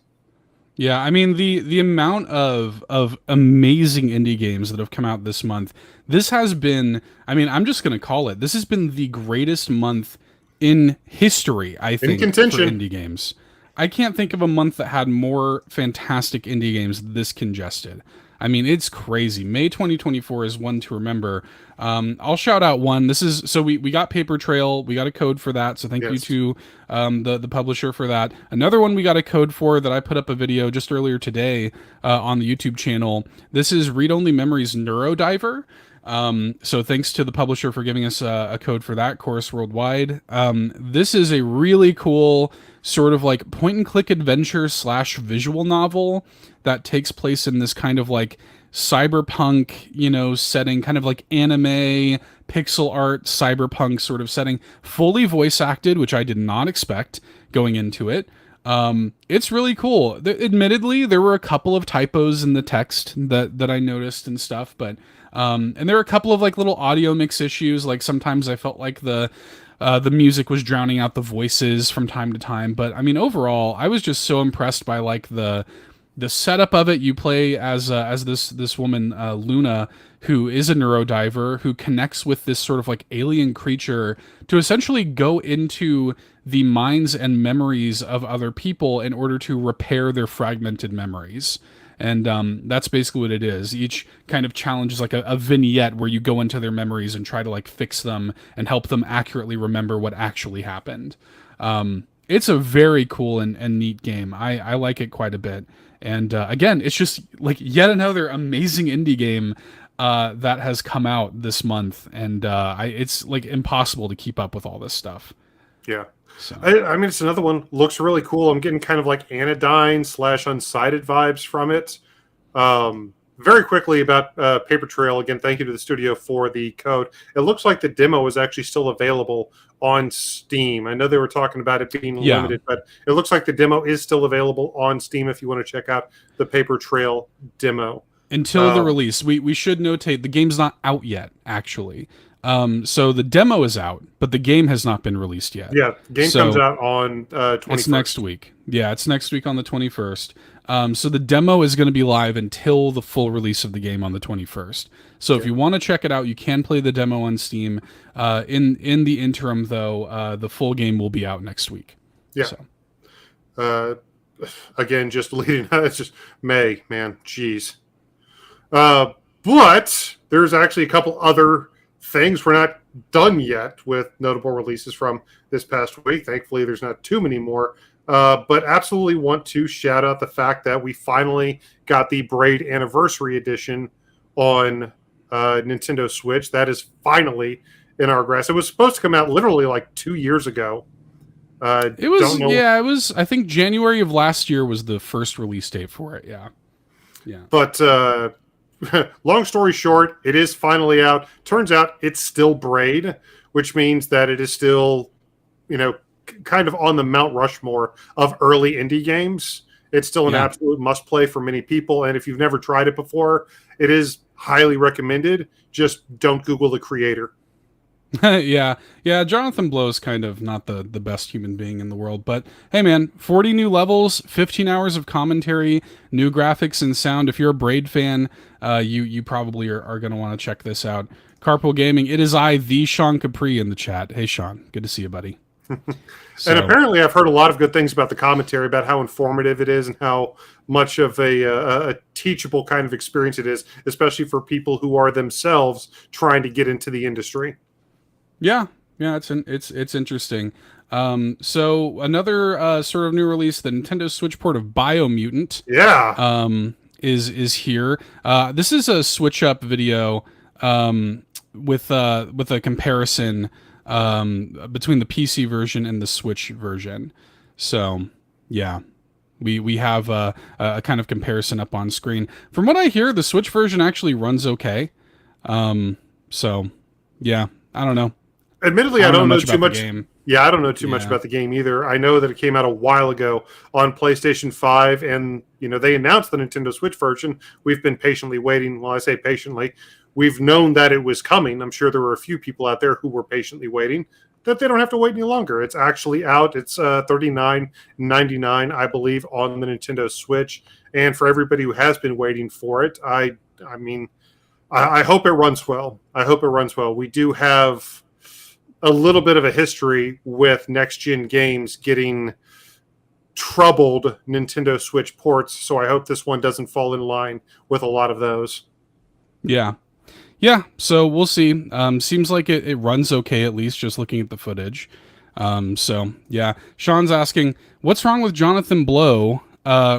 Yeah, I mean the amount of amazing indie games that have come out this month. This has been, I mean, I'm just going to call it. This has been the greatest month in history, I In think, for contention. indie games. I can't think of a month that had more fantastic indie games this congested. I mean, it's crazy. May 2024 is one to remember. I'll shout out one. This is so we got Paper Trail. We got a code for that. So thank you Yes. to the publisher for that. Another one we got a code for that I put up a video just earlier today on the YouTube channel. This is Read Only Memories Neurodiver. So thanks to the publisher for giving us a code for that course worldwide. This is a really cool sort of like point and click adventure / visual novel that takes place in this kind of like cyberpunk, setting, kind of like anime, pixel art, cyberpunk sort of setting, fully voice acted, which I did not expect going into it. It's really cool. Admittedly, there were a couple of typos in the text that I noticed and stuff, but and there were a couple of like little audio mix issues. Like sometimes I felt like the music was drowning out the voices from time to time. But I mean, overall, I was just so impressed by like the setup of it. You play as this woman Luna, who is a neurodiver who connects with this sort of like alien creature to essentially go into the minds and memories of other people in order to repair their fragmented memories. And that's basically what it is. Each kind of challenge is like a vignette where you go into their memories and try to like fix them and help them accurately remember what actually happened. It's a very cool and neat game. I like it quite a bit. And again, it's just like yet another amazing indie game that has come out this month, and it's like impossible to keep up with all this stuff. Yeah. So I mean, it's another one. Looks really cool. I'm getting kind of like Anodyne / Unsighted vibes from it. Very quickly about Paper Trail. Again, thank you to the studio for the code. It looks like the demo is actually still available on Steam. I know they were talking about it being limited, but it looks like the demo is still available on Steam if you want to check out the Paper Trail demo. Until the release, we should notate the game's not out yet, actually. So the demo is out, but the game has not been released yet. Yeah, the game comes out on 21st. It's next week. Yeah, it's next week on the 21st. So the demo is going to be live until the full release of the game on the 21st. So if you want to check it out, you can play the demo on Steam. In the interim, though, the full game will be out next week. Yeah. So. Again, just leading. It's just May, man. Jeez. But there's actually a couple other things. We're not done yet with notable releases from this past week. Thankfully, there's not too many more. But absolutely want to shout out the fact that we finally got the Braid Anniversary Edition on Nintendo Switch. That is finally in our grasp. It was supposed to come out literally like 2 years ago. It was, it was, I think January of last year was the first release date for it. Yeah. But long story short, it is finally out. Turns out it's still Braid, which means that it is still, kind of on the Mount Rushmore of early indie games. It's still an absolute must play for many people. And if you've never tried it before, it is highly recommended. Just don't Google the creator. Yeah. Jonathan Blow's kind of not the best human being in the world, but hey, man, 40 new levels, 15 hours of commentary, new graphics and sound. If you're a Braid fan, you probably are going to want to check this out. Carpool Gaming. It is the Sean Capri in the chat. Hey, Sean, good to see you, buddy. And apparently, I've heard a lot of good things about the commentary, about how informative it is, and how much of a teachable kind of experience it is, especially for people who are themselves trying to get into the industry. Yeah, it's interesting. So another sort of new release, the Nintendo Switch port of Biomutant. Yeah. Is here. This is a switch up video with a comparison between the PC version and the Switch version. So yeah. We have a kind of comparison up on screen. From what I hear, the Switch version actually runs okay. So yeah, I don't know. Admittedly, I don't know too much. Yeah, I don't know too much about the game either. I know that it came out a while ago on PlayStation 5, and they announced the Nintendo Switch version. We've been patiently waiting. Well, I say patiently. We've known that it was coming. I'm sure there were a few people out there who were patiently waiting. That they don't have to wait any longer. It's actually out. It's $39.99, I believe, on the Nintendo Switch. And for everybody who has been waiting for it, I hope it runs well. I hope it runs well. We do have a little bit of a history with next-gen games getting troubled Nintendo Switch ports, so I hope this one doesn't fall in line with a lot of those. Yeah, so we'll see. Seems like it runs okay, at least, just looking at the footage. So, yeah. Sean's asking, what's wrong with Jonathan Blow?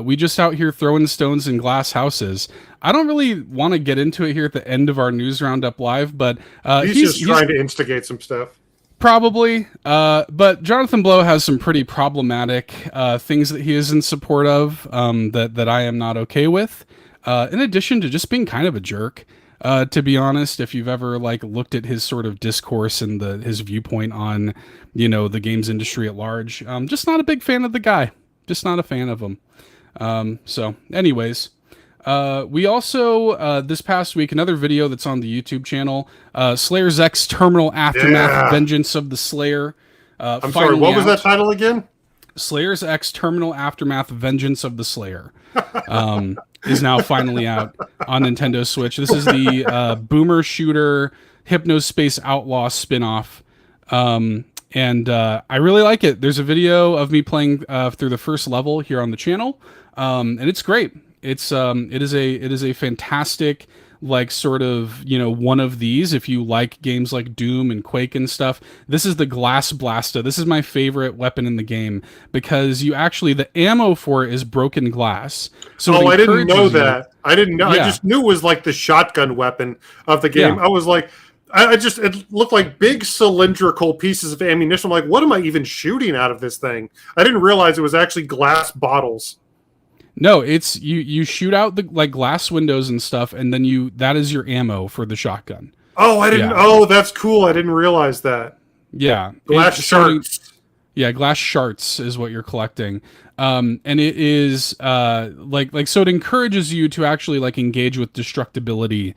We just out here throwing stones in glass houses. I don't really want to get into it here at the end of our News Roundup Live, but he's trying to instigate some stuff. Probably, but Jonathan Blow has some pretty problematic things that he is in support of that I am not okay with. In addition to just being kind of a jerk, to be honest. If you've ever looked at his sort of discourse and his viewpoint on the games industry at large, just not a big fan of the guy. Just not a fan of him. So, anyways. We also, this past week, another video that's on the YouTube channel, Slayer's X Terminal Aftermath Vengeance of the Slayer. I'm sorry, what was that title again? Slayer's X Terminal Aftermath Vengeance of the Slayer is now finally out on Nintendo Switch. This is the boomer shooter Hypnospace Outlaw spinoff. And I really like it. There's a video of me playing through the first level here on the channel, and it's great. It is a fantastic, like, sort of, one of these. If you like games like Doom and Quake and stuff, this is the Glass Blasta. This is my favorite weapon in the game because you actually, the ammo for it is broken glass. So it Oh, I didn't know encourages you. that. I didn't know. I Yeah. just knew it was like the shotgun weapon of the Yeah. game. I was like, I just, it looked like big cylindrical pieces of ammunition. I'm like, what am I even shooting out of this thing? I didn't realize it was actually glass bottles. No, it's you shoot out the like glass windows and stuff, and then that is your ammo for the shotgun. Oh, I didn't. Yeah. Oh, that's cool. I didn't realize that. Yeah. Glass shards. Yeah, glass shards is what you're collecting. And it is so it encourages you to actually like engage with destructibility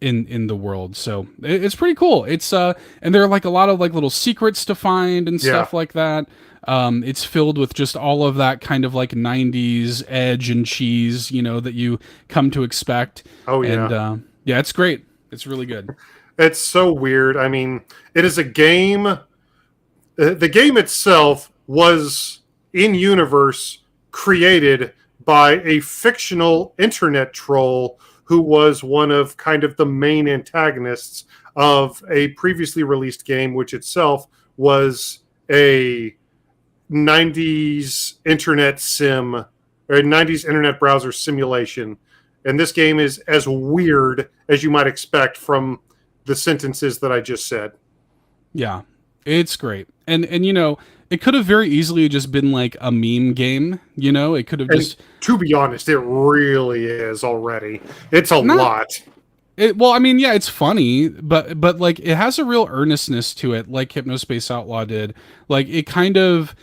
in the world. So it's pretty cool. It's and there are like a lot of like little secrets to find and Yeah. stuff like that. It's filled with just all of that kind of like 90s edge and cheese, that you come to expect. Oh, yeah. And yeah, it's great. It's really good. It's so weird. I mean, it is a game. The game itself was in universe created by a fictional internet troll who was one of kind of the main antagonists of a previously released game, which itself was a 90s internet sim or 90s internet browser simulation. And this game is as weird as you might expect from the sentences that I just said. Yeah, it's great. And it could have very easily just been like a meme game, It could have And just to be honest, it really is already. It's a not lot. well, I mean, yeah, it's funny, but like it has a real earnestness to it, like Hypnospace Outlaw did. Like it kind of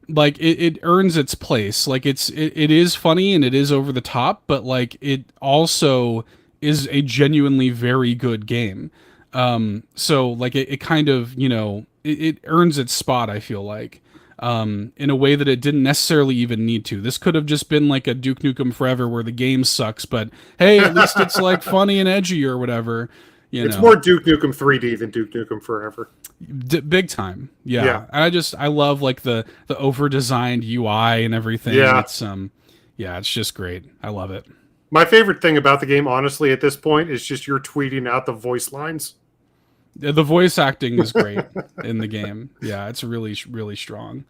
like it earns its place. Like it is funny and it is over the top, but like it also is a genuinely very good game. So like it kind of, it earns its spot, I feel like, in a way that it didn't necessarily even need to. This could have just been like a Duke Nukem Forever where the game sucks, but hey, at least it's like funny and edgy or whatever. It's more Duke Nukem 3D than Duke Nukem Forever. Big time. Yeah. Yeah. And I love like the over designed UI and everything. Yeah. It's just great. I love it. My favorite thing about the game, honestly, at this point, is just you're tweeting out the voice lines. The voice acting is great in the game. Yeah, it's really, really strong.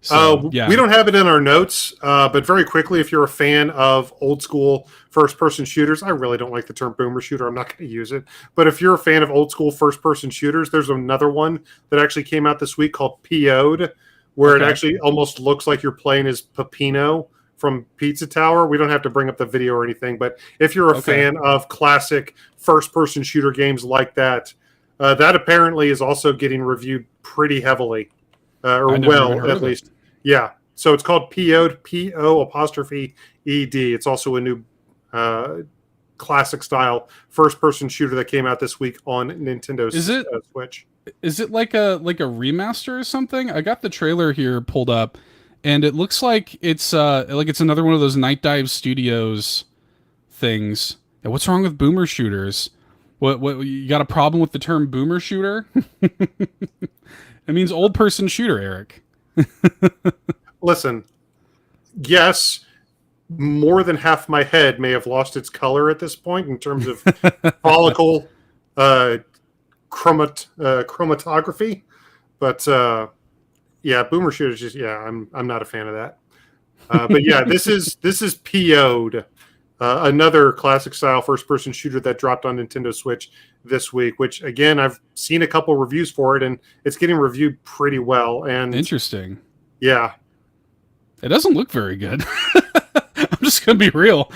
So, yeah. We don't have it in our notes, but very quickly, if you're a fan of old school first person shooters, I really don't like the term boomer shooter. I'm not going to use it. But if you're a fan of old school first person shooters, there's another one that actually came out this week called PO'd, where it actually almost looks like you're playing as Peppino from Pizza Tower. We don't have to bring up the video or anything, but if you're a fan of classic first person shooter games like that, that apparently is also getting reviewed pretty heavily, or well, at least. Yeah. So it's called PO'd, P-O''ED. It's also a new classic style first person shooter that came out this week on Nintendo Switch. Is it like a remaster or something? I got the trailer here pulled up, and it looks like it's another one of those Night Dive Studios things. And what's wrong with boomer shooters? What you got a problem with the term boomer shooter? It means old person shooter, Eric. Listen, yes, more than half my head may have lost its color at this point in terms of follicle chromatography, but yeah, boomer shooters just I'm not a fan of that. But yeah, this is PO'd. Another classic style first person shooter that dropped on Nintendo Switch this week, which again, I've seen a couple reviews for it and it's getting reviewed pretty well. And interesting. Yeah. It doesn't look very good. I'm just gonna be real.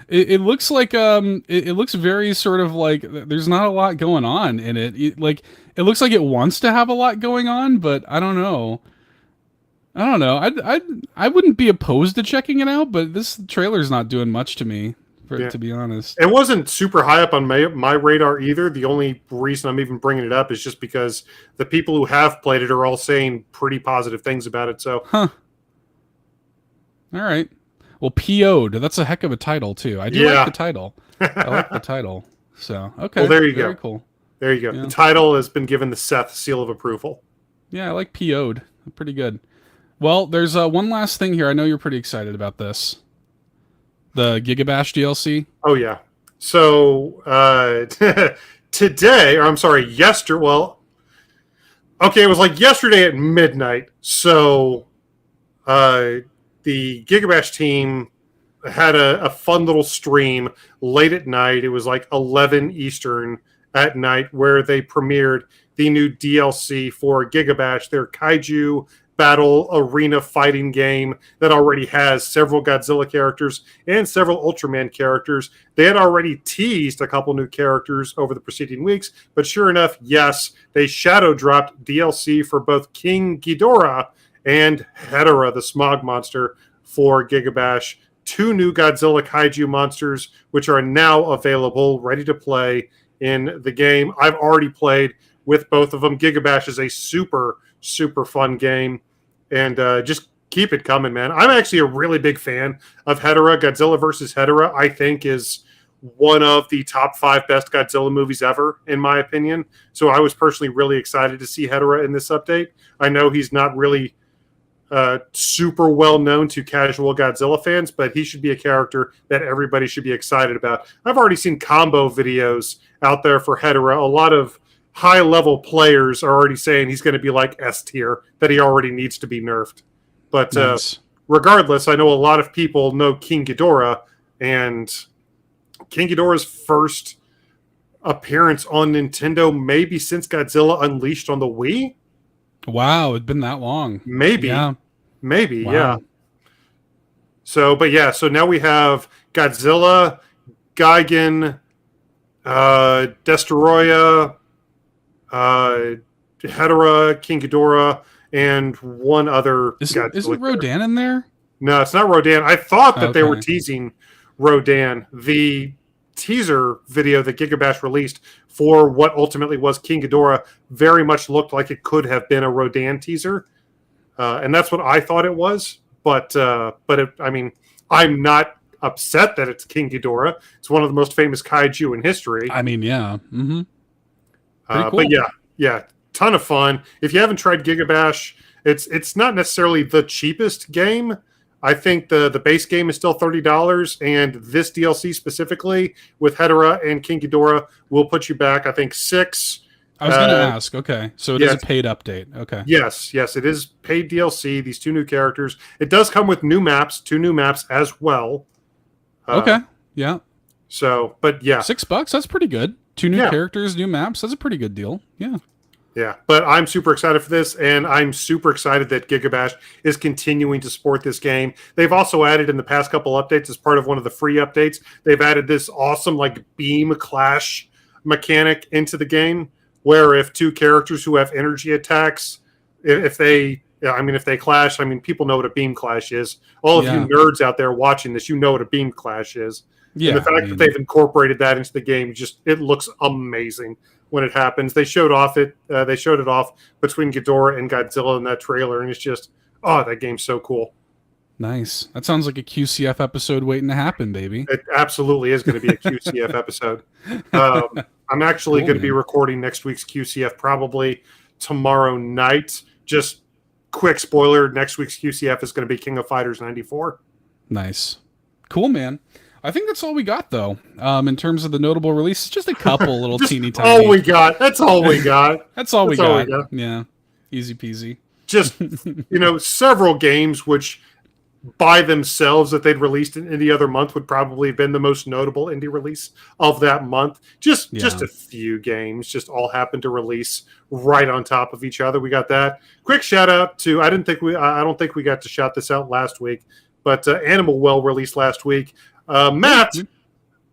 It looks like it looks very sort of like there's not a lot going on in it. It looks like it wants to have a lot going on, but I don't know. I wouldn't be opposed to checking it out, but this trailer's not doing much to me, to be honest. It wasn't super high up on my radar either. The only reason I'm even bringing it up is just because the people who have played it are all saying pretty positive things about it. So, all right. Well, PO'd. That's a heck of a title too. I do like the title. I like the title. So, okay. Well, there you go. Very cool. There you go. Yeah. The title has been given the Seth seal of approval. Yeah, I like PO'd. Pretty good. Well, there's one last thing here. I know you're pretty excited about this. The Gigabash DLC? Oh yeah. So today, or I'm sorry, yesterday. Well, okay, it was like yesterday at midnight. So the Gigabash team had a fun little stream late at night. It was like 11 Eastern at night where they premiered the new DLC for Gigabash, their kaiju battle arena fighting game that already has several Godzilla characters and several Ultraman characters. They had already teased a couple new characters over the preceding weeks, but sure enough, yes, they shadow dropped DLC for both King Ghidorah and Hedorah, the smog monster, for Gigabash. 2 new Godzilla kaiju monsters, which are now available, ready to play in the game. I've already played with both of them. Gigabash is a super, super fun game, and just keep it coming, man. I'm actually a really big fan of Hedorah. Godzilla vs. Hedorah, I think, is one of the top 5 best Godzilla movies ever, in my opinion. So I was personally really excited to see Hedorah in this update. I know he's not really super well known to casual Godzilla fans, but he should be a character that everybody should be excited about. I've already seen combo videos out there for Hedorah. A lot of high level players are already saying he's going to be like S tier, that he already needs to be nerfed. But Nice. regardless, I know a lot of people know King Ghidorah, and King Ghidorah's first appearance on Nintendo maybe since Godzilla Unleashed on the Wii. Wow, it's been that long. Maybe. Yeah. Maybe, Wow. yeah. So, but yeah, so now we have Godzilla, Gigan, Destoroyah, Hedorah, King Ghidorah, and one other. Isn't Rodan in there? No, it's not Rodan. I thought that they were Okay. teasing Rodan. The teaser video that Gigabash released for what ultimately was King Ghidorah very much looked like it could have been a Rodan teaser. And that's what I thought it was. But I mean, I'm not upset that it's King Ghidorah. It's one of the most famous kaiju in history. I mean, yeah. Mm-hmm. Pretty cool. But yeah, ton of fun. If you haven't tried Gigabash, it's not necessarily the cheapest game. I think the base game is still $30, and this DLC specifically with Hedorah and King Ghidorah will put you back, I think, $6. I was going to ask. Okay, so it is a paid update. Okay. Yes, it is paid DLC. These 2 new characters. It does come with new maps, 2 new maps as well. Okay. Yeah. So, but yeah, $6. That's pretty good. 2 new characters, new maps. That's a pretty good deal. Yeah. Yeah, but I'm super excited for this, and I'm super excited that Gigabash is continuing to support this game. They've also added in the past couple updates, as part of one of the free updates, they've added this awesome like beam clash mechanic into the game, where if 2 characters who have energy attacks, if they clash, I mean, people know what a beam clash is. All of you nerds out there watching this, you know what a beam clash is. Yeah, and the fact that they've incorporated that into the game, it looks amazing when it happens. They showed it off between Ghidorah and Godzilla in that trailer, and it's just, that game's so cool. Nice. That sounds like a QCF episode waiting to happen, baby. It absolutely is going to be a QCF episode. I'm actually going to be recording next week's QCF probably tomorrow night. Just quick spoiler, next week's QCF is going to be King of Fighters 94. Nice. Cool, man. I think that's all we got, though, in terms of the notable releases. Just a couple little teeny tiny. All we got. That's all we got. That's all we got. Yeah. Easy peasy. Just, several games which by themselves that they'd released in any other month would probably have been the most notable indie release of that month. Just a few games just all happened to release right on top of each other. We got that. Quick shout out to, I don't think we got to shout this out last week, but Animal Well released last week. Matt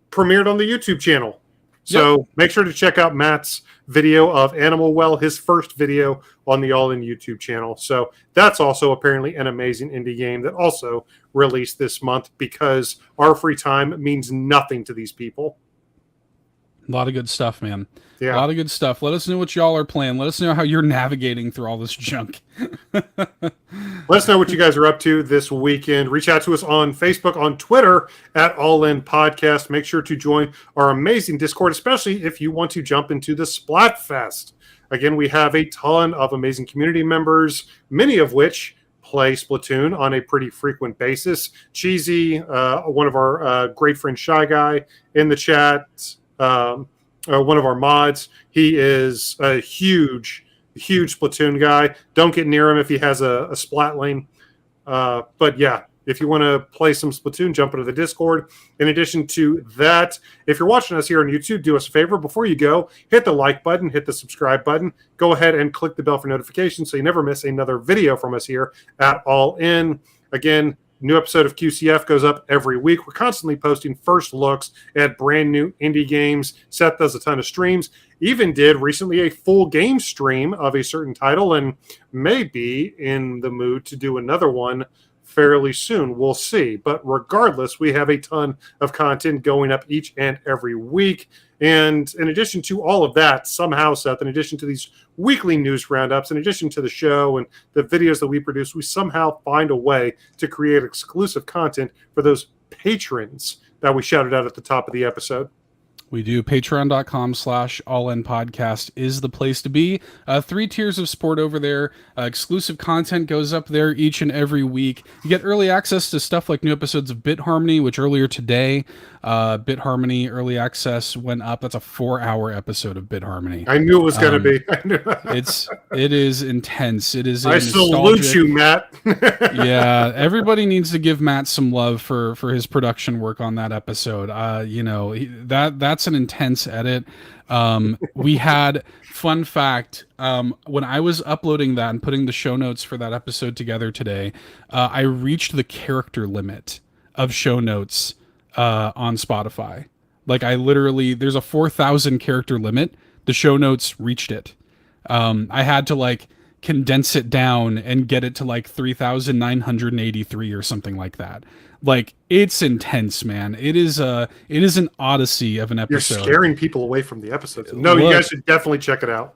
premiered on the YouTube channel. So make sure to check out Matt's video of Animal Well, his first video on the All In YouTube channel. So that's also apparently an amazing indie game that also released this month, because our free time means nothing to these people. A lot of good stuff, man. Yeah. A lot of good stuff. Let us know what y'all are playing. Let us know how you're navigating through all this junk. Let us know what you guys are up to this weekend. Reach out to us on Facebook, on Twitter at All In Podcast. Make sure to join our amazing Discord, especially if you want to jump into the Splatfest. Again, we have a ton of amazing community members, many of which play Splatoon on a pretty frequent basis. Cheesy, one of our great friend Shy Guy in the chat, one of our mods, he is a huge Splatoon guy. Don't get near him if he has a splat lane. But yeah, if you want to play some Splatoon, jump into the Discord. In addition to that, if you're watching us here on YouTube, do us a favor. Before you go, hit the like button, hit the subscribe button. Go ahead and click the bell for notifications so you never miss another video from us here at All In. Again, new episode of QCF goes up every week. We're constantly posting first looks at brand new indie games. Seth does a ton of streams. Even did recently a full game stream of a certain title and may be in the mood to do another one fairly soon. We'll see. But regardless, we have a ton of content going up each and every week. And in addition to all of that, somehow, Seth, in addition to these weekly news roundups, in addition to the show and the videos that we produce, we somehow find a way to create exclusive content for those patrons that we shouted out at the top of the episode. We do. Patreon.com/allinpodcast is the place to be. 3 tiers of support over there. Exclusive content goes up there each and every week. You get early access to stuff like new episodes of Bit Harmony, which earlier today, Bit Harmony early access went up. That's a 4-hour episode of Bit Harmony. I knew it was going to be. It is intense. It is. I salute you, Matt. Yeah, everybody needs to give Matt some love for his production work on that episode. That's an intense edit. We had, fun fact, when I was uploading that and putting the show notes for that episode together today, I reached the character limit of show notes on Spotify. Like, I literally, there's a 4,000 character limit. The show notes reached it. I had to condense it down and get it to 3,983 or something like that. Like, it's intense, man. It is an odyssey of an episode. You're scaring people away from the episodes. No, you guys should definitely check it out.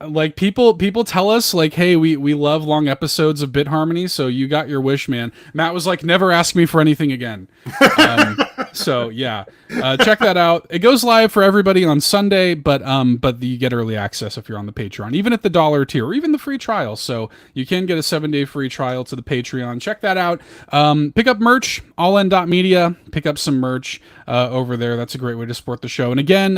Like, people tell us, hey, we love long episodes of Bit Harmony, so you got your wish, man. Matt was like, never ask me for anything again. So yeah, check that out. It goes live for everybody on Sunday, but you get early access if you're on the Patreon, even at the $1 tier, or even the free trial. So you can get a 7-day free trial to the Patreon. Check that out. Pick up merch, allin.media. Pick up some merch over there. That's a great way to support the show. And again,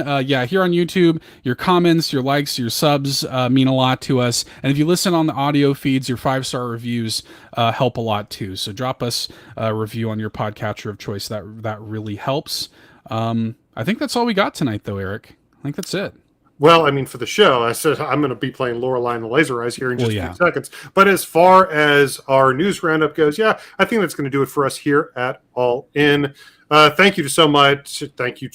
here on YouTube, your comments, your likes, your subs mean a lot to us. And if you listen on the audio feeds, your 5-star reviews help a lot too. So drop us a review on your podcatcher of choice. That really helps. I think that's all we got tonight, though, Eric. I think that's it. Well, I mean, for the show, I said I'm going to be playing Lorelei and the Laser Eyes here in just a few seconds. But as far as our news roundup goes, I think that's going to do it for us here at All In. Thank you so much. Thank you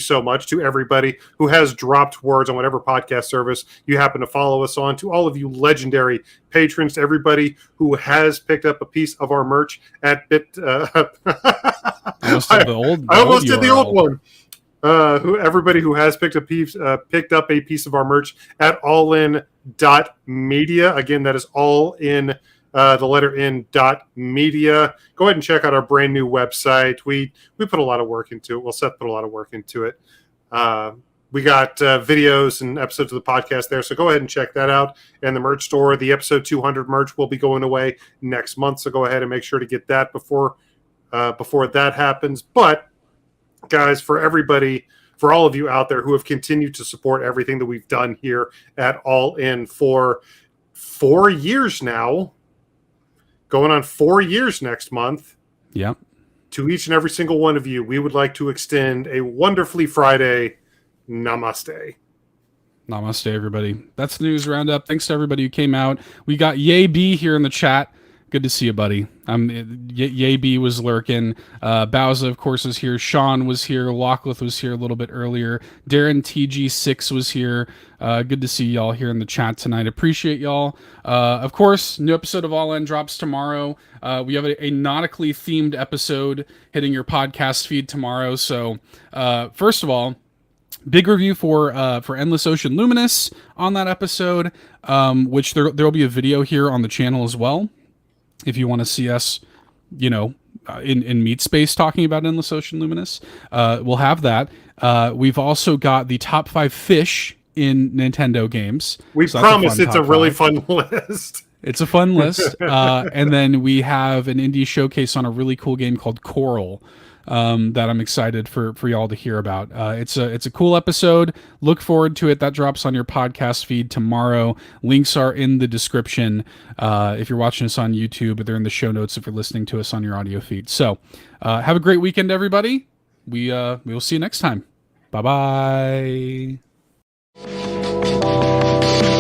so much to everybody who has dropped words on whatever podcast service you happen to follow us on, to all of you legendary patrons, to everybody who has picked up a piece of our merch at Bit. I almost did the old one. Everybody who has picked up a piece of our merch at allin.media. Again, that is all in the letter N .media. Go ahead and check out our brand new website. We put a lot of work into it. Well, Seth put a lot of work into it. We got videos and episodes of the podcast there, so go ahead and check that out. And the merch store, the episode 200 merch will be going away next month, so go ahead and make sure to get that before that happens. But guys, for all of you out there who have continued to support everything that we've done here at All In for 4 years now, going on 4 years next month. Yep. To each and every single one of you, we would like to extend a wonderfully Friday namaste. Namaste, everybody. That's the news roundup. Thanks to everybody who came out. We got Yay B here in the chat. Good to see you, buddy. Yay B was lurking. Bowza, of course, was here. Sean was here. Locklith was here a little bit earlier. Darren TG6 was here. Good to see y'all here in the chat tonight. Appreciate y'all. Of course, new episode of All In drops tomorrow. We have a nautically themed episode hitting your podcast feed tomorrow. So, first of all, big review for Endless Ocean Luminous on that episode, which there will be a video here on the channel as well. If you want to see us, in meat space talking about Endless Ocean Luminous, we'll have that. We've also got the top 5 fish in Nintendo games. We promise it's a really fun list. It's a fun list. And then we have an indie showcase on a really cool game called Coral that I'm excited for y'all to hear about. It's a cool episode. Look forward to it. That drops on your podcast feed tomorrow. Links are in the description if you're watching us on YouTube, but they're in the show notes if you're listening to us on your audio feed. So have a great weekend, everybody. We will see you next time. Bye bye.